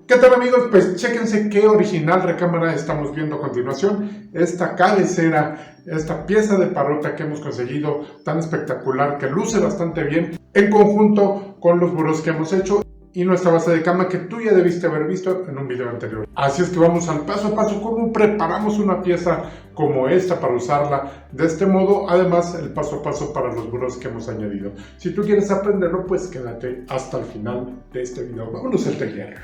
¿Qué tal, amigos? Pues chéquense qué original recámara estamos viendo a continuación. Esta cabecera, esta pieza de parota que hemos conseguido tan espectacular, que luce bastante bien, en conjunto con los burós que hemos hecho y nuestra base de cama que tú ya debiste haber visto en un video anterior. Así es que vamos al paso a paso cómo preparamos una pieza como esta para usarla de este modo, además el paso a paso para los burós que hemos añadido. Si tú quieres aprenderlo, pues quédate hasta el final de este video. Vámonos al taller.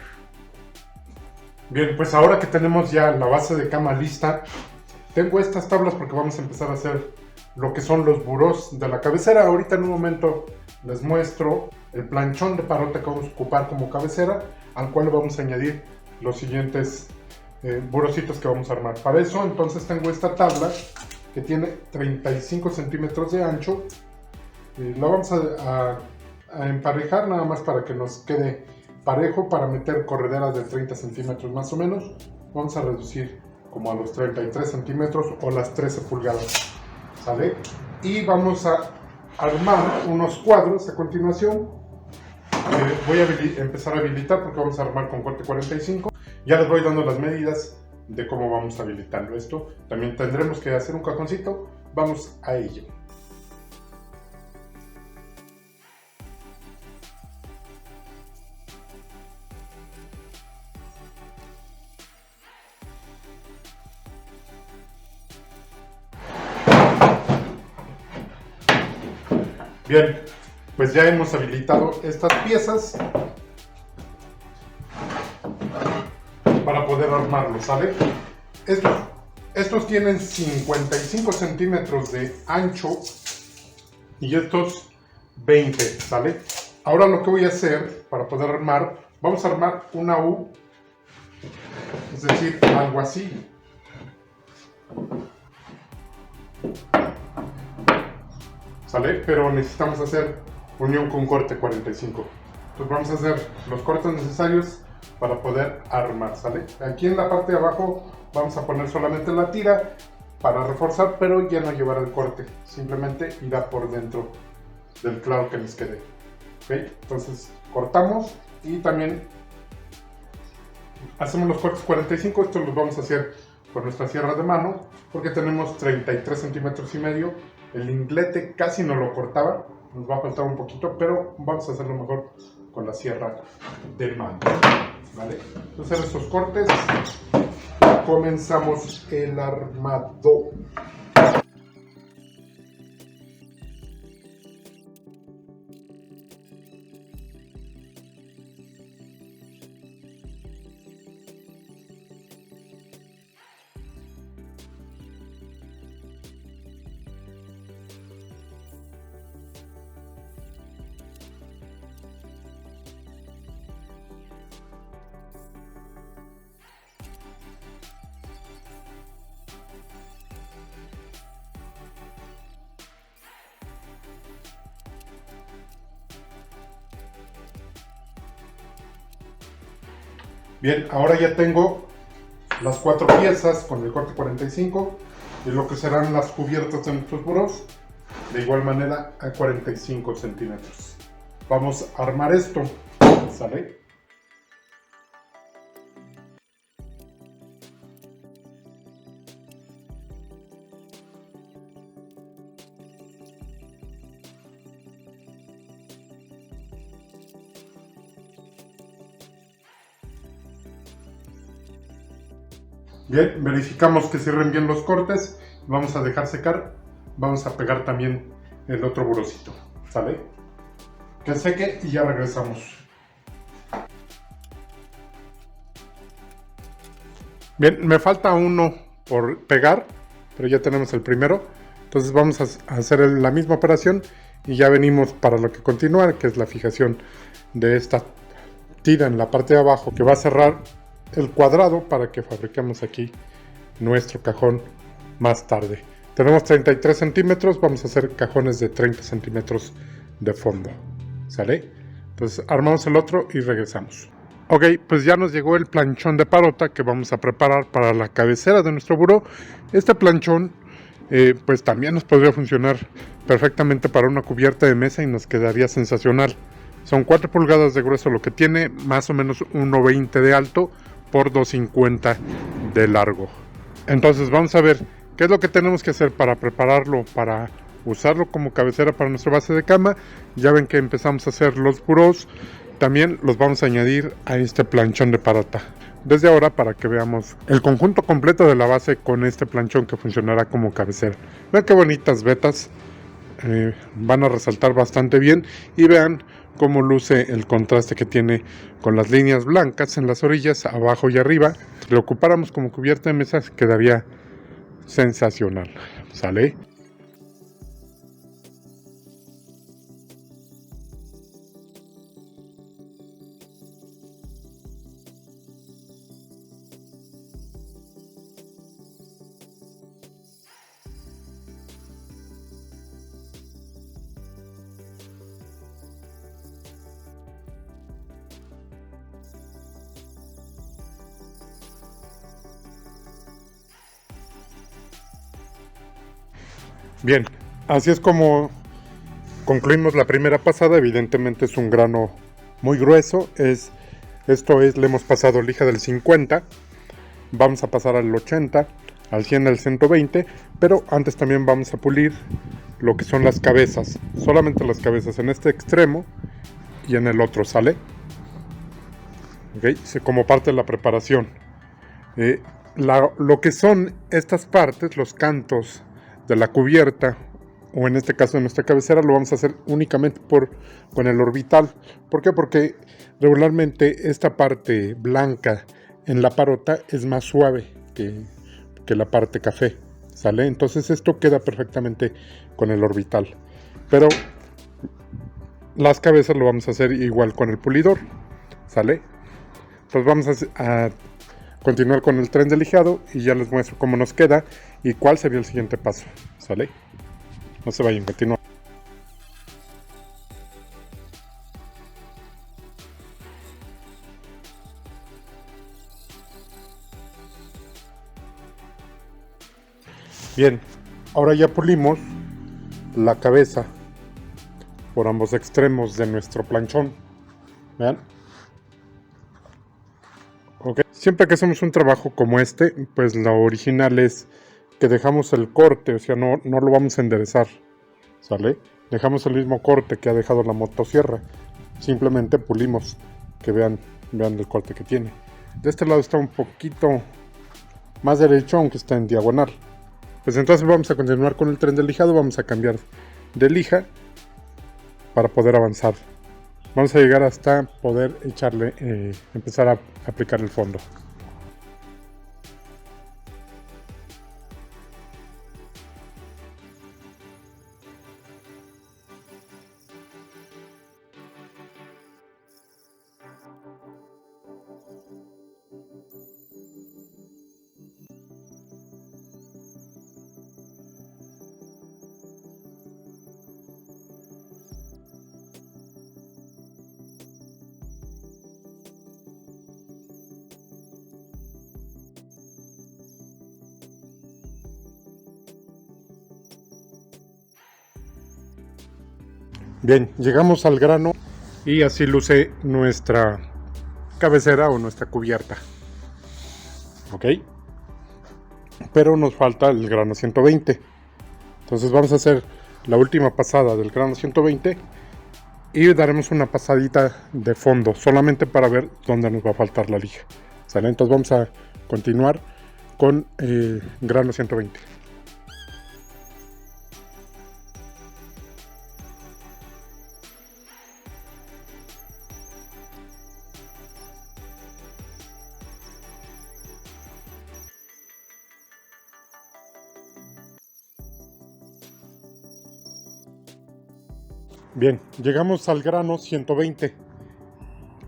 Bien, pues ahora que tenemos ya la base de cama lista, tengo estas tablas porque vamos a empezar a hacer lo que son los burós de la cabecera. Ahorita en un momento les muestro el planchón de parota que vamos a ocupar como cabecera, al cual vamos a añadir los siguientes burocitos que vamos a armar. Para eso entonces tengo esta tabla que tiene 35 centímetros de ancho. La vamos a emparejar nada más para que nos quede parejo, para meter correderas de 30 centímetros más o menos. Vamos a reducir como a los 33 centímetros o las 13 pulgadas, ¿sale? Y vamos a armar unos cuadros a continuación. Voy a empezar a habilitar porque vamos a armar con corte 45. Ya les voy dando las medidas de cómo vamos habilitando esto. También tendremos que hacer un cajoncito. Vamos a ello. Bien, pues ya hemos habilitado estas piezas para poder armarlo, ¿sale? Estos tienen 55 centímetros de ancho y estos 20, ¿sale? Ahora lo que voy a hacer para poder armar, vamos a armar una U, es decir, algo así. ¿Sale? Pero necesitamos hacer unión con corte 45. Entonces vamos a hacer los cortes necesarios para poder armar, ¿sale? Aquí en la parte de abajo vamos a poner solamente la tira para reforzar, pero ya no llevar el corte, simplemente irá por dentro del clavo que les quede. ¿Okay? Entonces cortamos y también hacemos los cortes 45. Estos los vamos a hacer con nuestra sierra de mano porque tenemos 33 centímetros y medio. El inglete casi no lo cortaba, nos va a faltar un poquito, pero vamos a hacerlo mejor con la sierra de mano, ¿vale? Entonces estos cortes, comenzamos el armado. Bien, ahora ya tengo las 4 piezas con el corte 45 y lo que serán las cubiertas de nuestros burós, de igual manera a 45 centímetros. Vamos a armar esto, ¿sale? Bien, verificamos que cierren bien los cortes, vamos a dejar secar, vamos a pegar también el otro burocito, ¿sale? Que seque y ya regresamos. Bien, me falta uno por pegar, pero ya tenemos el primero, entonces vamos a hacer la misma operación y ya venimos para lo que continúa, que es la fijación de esta tira en la parte de abajo que va a cerrar el cuadrado para que fabriquemos aquí nuestro cajón más tarde. Tenemos 33 centímetros, vamos a hacer cajones de 30 centímetros de fondo, ¿sale? Entonces armamos el otro y regresamos. Ok, pues ya nos llegó el planchón de parota que vamos a preparar para la cabecera de nuestro buró. Este planchón pues también nos podría funcionar perfectamente para una cubierta de mesa y nos quedaría sensacional. Son 4 pulgadas de grueso lo que tiene, más o menos 1.20 de alto por 2.50 de largo. Entonces vamos a ver qué es lo que tenemos que hacer para prepararlo, para usarlo como cabecera para nuestra base de cama. Ya ven que empezamos a hacer los burós. También los vamos a añadir a este planchón de parota desde ahora, para que veamos el conjunto completo de la base con este planchón que funcionará como cabecera. Vean qué bonitas vetas, van a resaltar bastante bien, y vean cómo luce el contraste que tiene con las líneas blancas en las orillas, abajo y arriba. Si lo ocupáramos como cubierta de mesa quedaría sensacional, ¿sale? Bien, así es como concluimos la primera pasada. Evidentemente es un grano muy grueso. Esto es, le hemos pasado lija del 50. Vamos a pasar al 80, al 100, al 120. Pero antes también vamos a pulir lo que son las cabezas. Solamente las cabezas en este extremo y en el otro, ¿sale? Okay, como parte de la preparación. Lo que son estas partes, los cantos de la cubierta, o en este caso de nuestra cabecera, lo vamos a hacer únicamente con el orbital. ¿Por qué? Porque regularmente esta parte blanca en la parota es más suave que la parte café, ¿sale? Entonces esto queda perfectamente con el orbital, pero las cabezas lo vamos a hacer igual con el pulidor, ¿sale? Entonces vamos a continuar con el tren de lijado y ya les muestro cómo nos queda y cuál sería el siguiente paso, ¿sale? No se vayan, continuamos. Bien, ahora ya pulimos la cabeza por ambos extremos de nuestro planchón. Vean. Okay. Siempre que hacemos un trabajo como este, pues lo original es que dejamos el corte, o sea, no lo vamos a enderezar, ¿sale? Dejamos el mismo corte que ha dejado la motosierra, simplemente pulimos, que vean el corte que tiene. De este lado está un poquito más derecho, aunque está en diagonal. Pues entonces vamos a continuar con el tren de lijado, vamos a cambiar de lija para poder avanzar. Vamos a llegar hasta poder echarle, empezar a aplicar el fondo. Bien, llegamos al grano y así luce nuestra cabecera o nuestra cubierta. Ok, pero nos falta el grano 120. Entonces vamos a hacer la última pasada del grano 120 y daremos una pasadita de fondo solamente para ver dónde nos va a faltar la lija, ¿sale? Entonces vamos a continuar con grano 120. Bien, llegamos al grano 120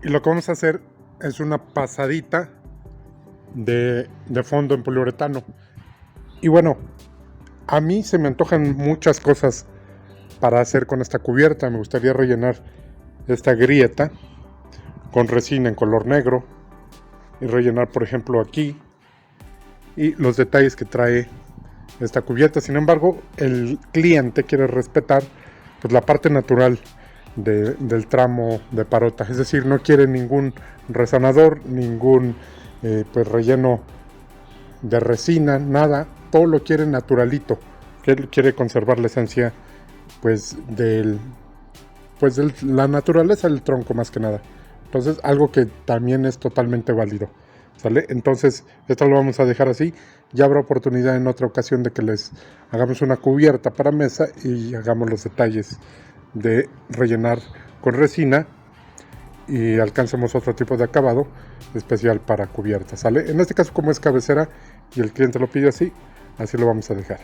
y lo que vamos a hacer es una pasadita de fondo en poliuretano. Y bueno, a mí se me antojan muchas cosas para hacer con esta cubierta. Me gustaría rellenar esta grieta con resina en color negro y rellenar, por ejemplo, aquí y los detalles que trae esta cubierta. Sin embargo, el cliente quiere respetar pues la parte natural del tramo de parota. Es decir, no quiere ningún resanador, ningún pues relleno de resina, nada. Todo lo quiere naturalito. Quiere conservar la esencia pues de la naturaleza del tronco, más que nada. Entonces, algo que también es totalmente válido, ¿sale? Entonces, esto lo vamos a dejar así. Ya habrá oportunidad en otra ocasión de que les hagamos una cubierta para mesa y hagamos los detalles de rellenar con resina y alcancemos otro tipo de acabado especial para cubierta, ¿sale? En este caso, como es cabecera y el cliente lo pide así, así lo vamos a dejar.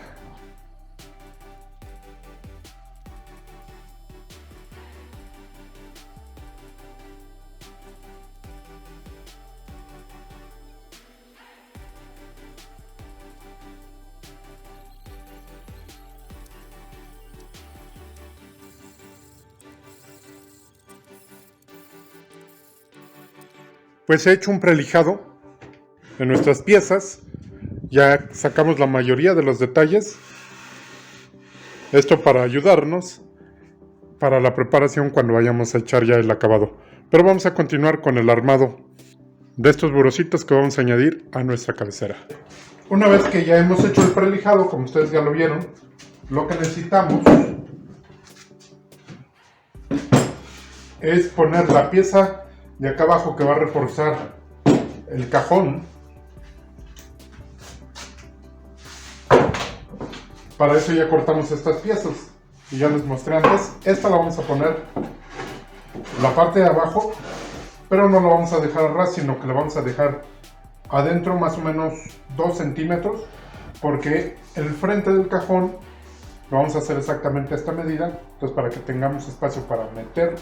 Pues he hecho un prelijado en nuestras piezas. Ya sacamos la mayoría de los detalles. Esto para ayudarnos para la preparación cuando vayamos a echar ya el acabado. Pero vamos a continuar con el armado de estos burocitos que vamos a añadir a nuestra cabecera. Una vez que ya hemos hecho el prelijado, como ustedes ya lo vieron, lo que necesitamos es poner la pieza de acá abajo que va a reforzar el cajón. Para eso ya cortamos estas piezas y ya les mostré antes. Esta la vamos a poner la parte de abajo, pero no lo vamos a dejar a ras, sino que la vamos a dejar adentro más o menos 2 centímetros, porque el frente del cajón lo vamos a hacer exactamente a esta medida. Entonces, para que tengamos espacio para meter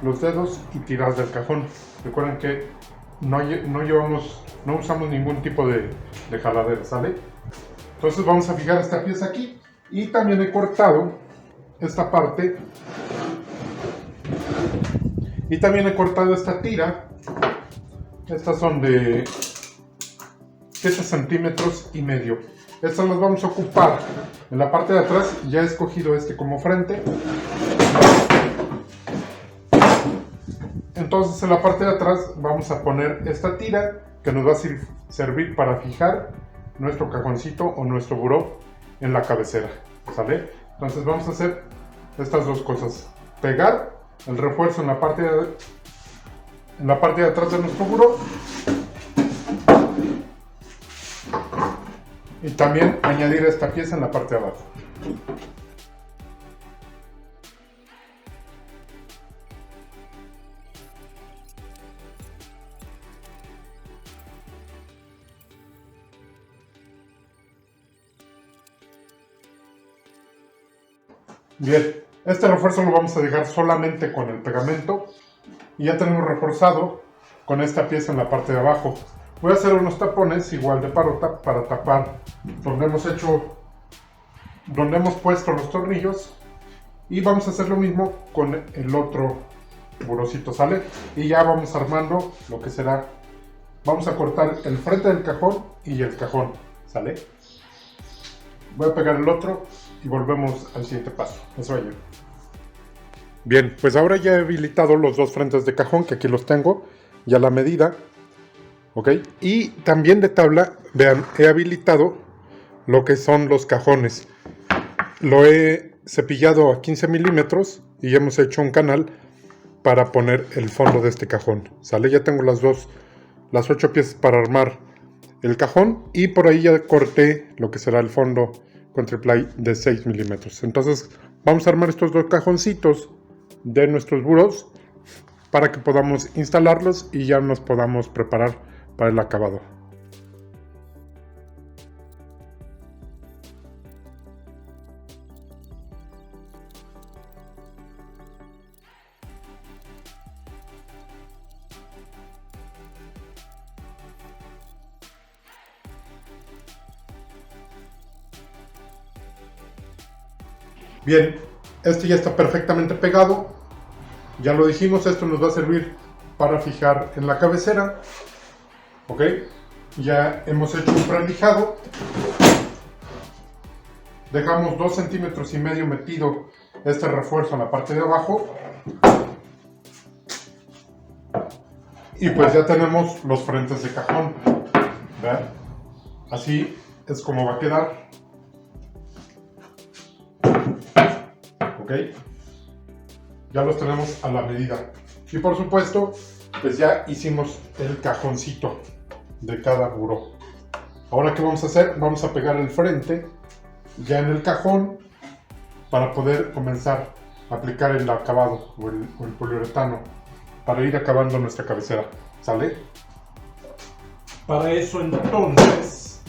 los dedos y tirar del cajón. Recuerden que no usamos ningún tipo de jaladera, ¿sale? Entonces vamos a fijar esta pieza aquí, y también he cortado esta parte y también he cortado esta tira. Estas son de 7 centímetros y medio. Estas las vamos a ocupar en la parte de atrás. Ya he escogido este como frente. Entonces, en la parte de atrás vamos a poner esta tira que nos va a servir para fijar nuestro cajoncito o nuestro buró en la cabecera, ¿sale? Entonces vamos a hacer estas dos cosas: pegar el refuerzo en la parte de atrás de nuestro buró, y también añadir esta pieza en la parte de abajo. Bien, este refuerzo lo vamos a dejar solamente con el pegamento, y ya tenemos reforzado con esta pieza en la parte de abajo. Voy a hacer unos tapones igual de parota para tapar donde hemos puesto los tornillos, y vamos a hacer lo mismo con el otro burocito, ¿sale? Y ya vamos armando lo que será. Vamos a cortar el frente del cajón y el cajón, ¿sale? Voy a pegar el otro y volvemos al siguiente paso. Eso vaya. Bien, pues ahora ya he habilitado los dos frentes de cajón, que aquí los tengo ya a la medida, ¿ok? Y también de tabla, vean, he habilitado lo que son los cajones. Lo he cepillado a 15 milímetros y hemos hecho un canal para poner el fondo de este cajón, ¿sale? Ya tengo las 8 piezas para armar el cajón, y por ahí ya corté lo que será el fondo con triple de 6 milímetros. Entonces vamos a armar estos dos cajoncitos de nuestros burós para que podamos instalarlos y ya nos podamos preparar para el acabado. Bien, este ya está perfectamente pegado. Ya lo dijimos, esto nos va a servir para fijar en la cabecera. Ok, ya hemos hecho un prelijado. Dejamos 2 centímetros y medio metido este refuerzo en la parte de abajo. Y pues ya tenemos los frentes de cajón. ¿Vean? Así es como va a quedar. Ok. Ya los tenemos a la medida. Y por supuesto, pues ya hicimos el cajoncito de cada buró. Ahora, ¿qué vamos a hacer? Vamos a pegar el frente ya en el cajón para poder comenzar a aplicar el acabado o el poliuretano para ir acabando nuestra cabecera. ¿Sale? Para eso entonces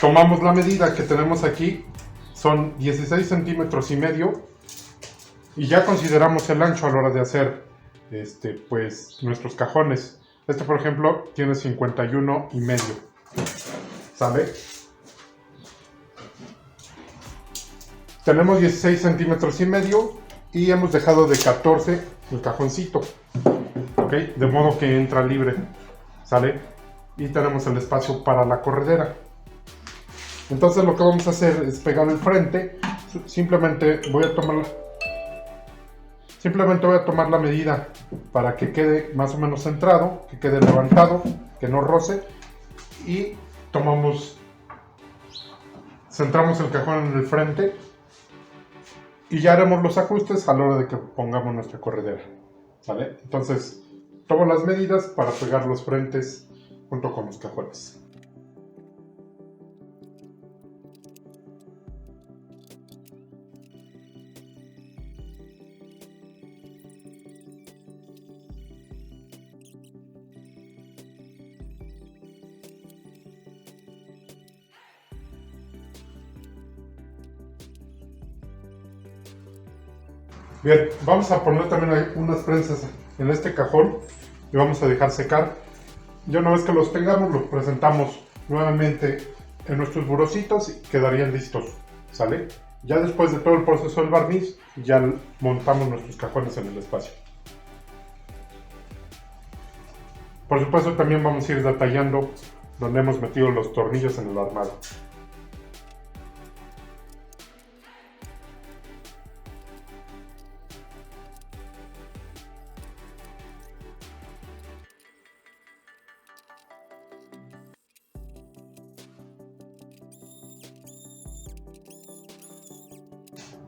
tomamos la medida que tenemos aquí, son 16 centímetros y medio, y ya consideramos el ancho a la hora de hacer pues nuestros cajones. Este, por ejemplo, tiene 51 y medio. ¿Sale? Tenemos 16 centímetros y medio y hemos dejado de 14 el cajoncito. ¿Ok? De modo que entra libre. ¿Sale? Y tenemos el espacio para la corredera. Entonces lo que vamos a hacer es pegar el frente. Simplemente voy a tomar la medida para que quede más o menos centrado, que quede levantado, que no roce, y centramos el cajón en el frente y ya haremos los ajustes a la hora de que pongamos nuestra corredera. ¿Vale? Entonces tomo las medidas para pegar los frentes junto con los cajones. Bien, vamos a poner también unas prensas en este cajón y vamos a dejar secar. Ya una vez que los tengamos, los presentamos nuevamente en nuestros burocitos y quedarían listos. ¿Sale? Ya después de todo el proceso del barniz, ya montamos nuestros cajones en el espacio. Por supuesto, también vamos a ir detallando donde hemos metido los tornillos en el armado.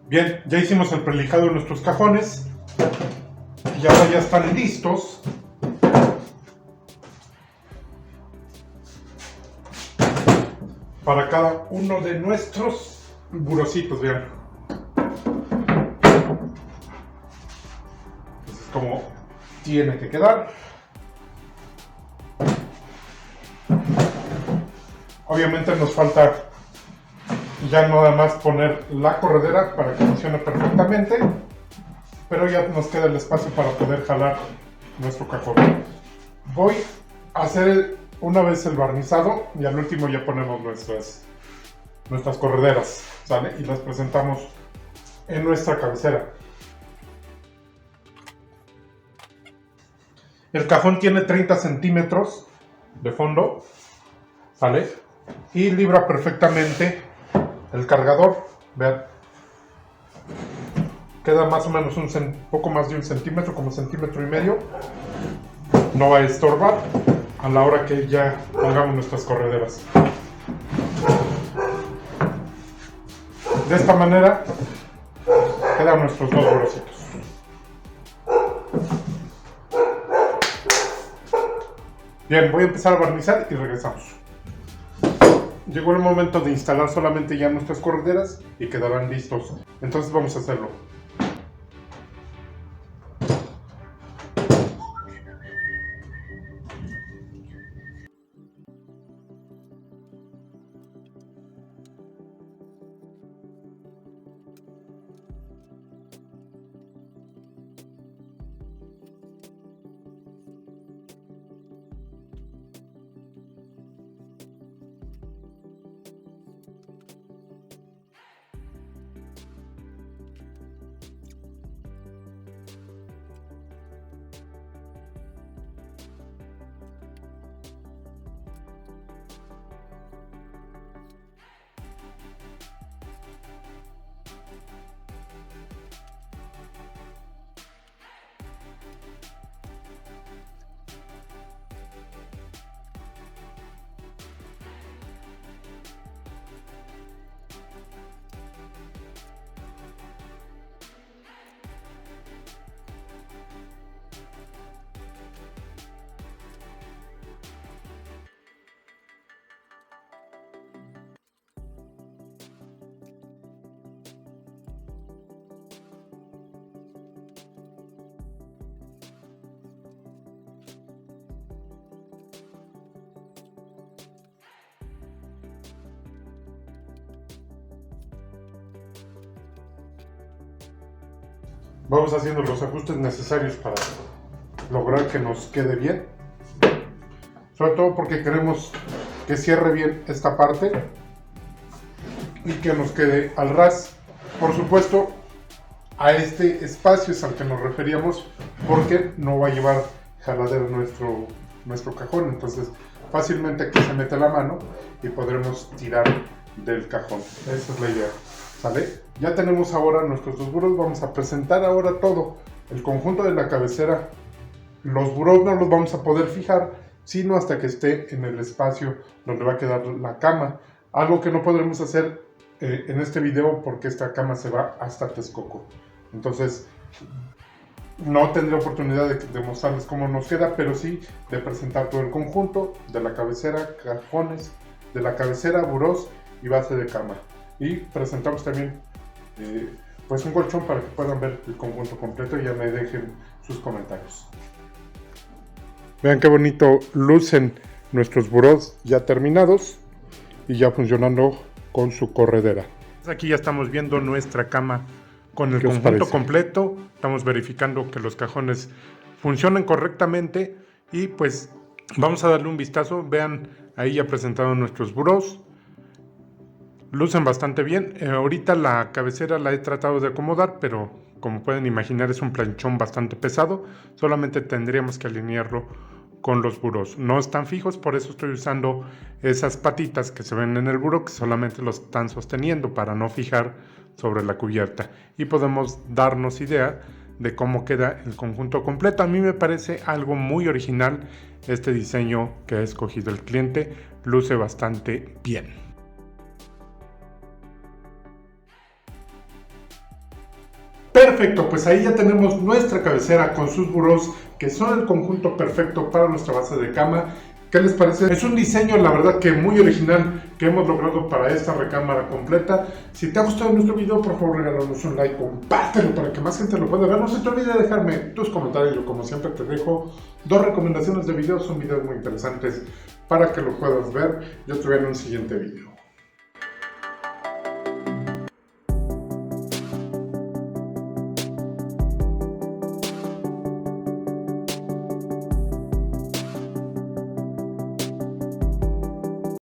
Bien, ya hicimos el prelijado de nuestros cajones y ahora ya están listos para cada uno de nuestros burocitos. Vean, así es como tiene que quedar. Obviamente nos falta ya nada más poner la corredera para que funcione perfectamente, pero ya nos queda el espacio para poder jalar nuestro cajón. Voy a hacer una vez el barnizado y al último ya ponemos nuestras correderas, ¿sale? Y las presentamos en nuestra cabecera. El cajón tiene 30 centímetros de fondo, ¿sale? Y libra perfectamente el cargador. Vean, queda más o menos un poco más de un centímetro, como centímetro y medio. No va a estorbar a la hora que ya pongamos nuestras correderas. De esta manera quedan nuestros dos burocitos. Bien, voy a empezar a barnizar y regresamos. Llegó el momento de instalar solamente ya nuestras correderas y quedarán listos. Entonces vamos a hacerlo. Vamos haciendo los ajustes necesarios para lograr que nos quede bien. Sobre todo porque queremos que cierre bien esta parte y que nos quede al ras. Por supuesto, a este espacio es al que nos referíamos porque no va a llevar jaladero nuestro cajón. Entonces fácilmente aquí se mete la mano y podremos tirar del cajón. Esa es la idea, ¿sale? Ya tenemos ahora nuestros dos burós. Vamos a presentar ahora todo el conjunto de la cabecera. Los burós no los vamos a poder fijar sino hasta que esté en el espacio donde va a quedar la cama, algo que no podremos hacer en este video porque esta cama se va hasta Texcoco. Entonces no tendré oportunidad de mostrarles cómo nos queda, pero sí de presentar todo el conjunto de la cabecera, cajones, de la cabecera, burós y base de cama. Y presentamos también pues un colchón para que puedan ver el conjunto completo y ya me dejen sus comentarios. Vean qué bonito lucen nuestros burós ya terminados y ya funcionando con su corredera. Aquí ya estamos viendo nuestra cama con el conjunto completo. Estamos verificando que los cajones funcionan correctamente y pues vamos a darle un vistazo. Vean, ahí ya presentaron nuestros burós. Lucen bastante bien. Ahorita la cabecera la he tratado de acomodar, pero como pueden imaginar es un planchón bastante pesado. Solamente tendríamos que alinearlo con los burós. No están fijos, por eso estoy usando esas patitas que se ven en el buró, que solamente los están sosteniendo para no fijar sobre la cubierta. Y podemos darnos idea de cómo queda el conjunto completo. A mí me parece algo muy original este diseño que ha escogido el cliente. Luce bastante bien. Perfecto, pues ahí ya tenemos nuestra cabecera con sus burós que son el conjunto perfecto para nuestra base de cama. ¿Qué les parece? Es un diseño, la verdad, que muy original que hemos logrado para esta recámara completa. Si te ha gustado nuestro video, por favor regálanos un like, compártelo para que más gente lo pueda ver. No se te olvide de dejarme tus comentarios. Yo, como siempre, te dejo 2 recomendaciones de videos. Son videos muy interesantes para que lo puedas ver. Yo te veo en un siguiente video.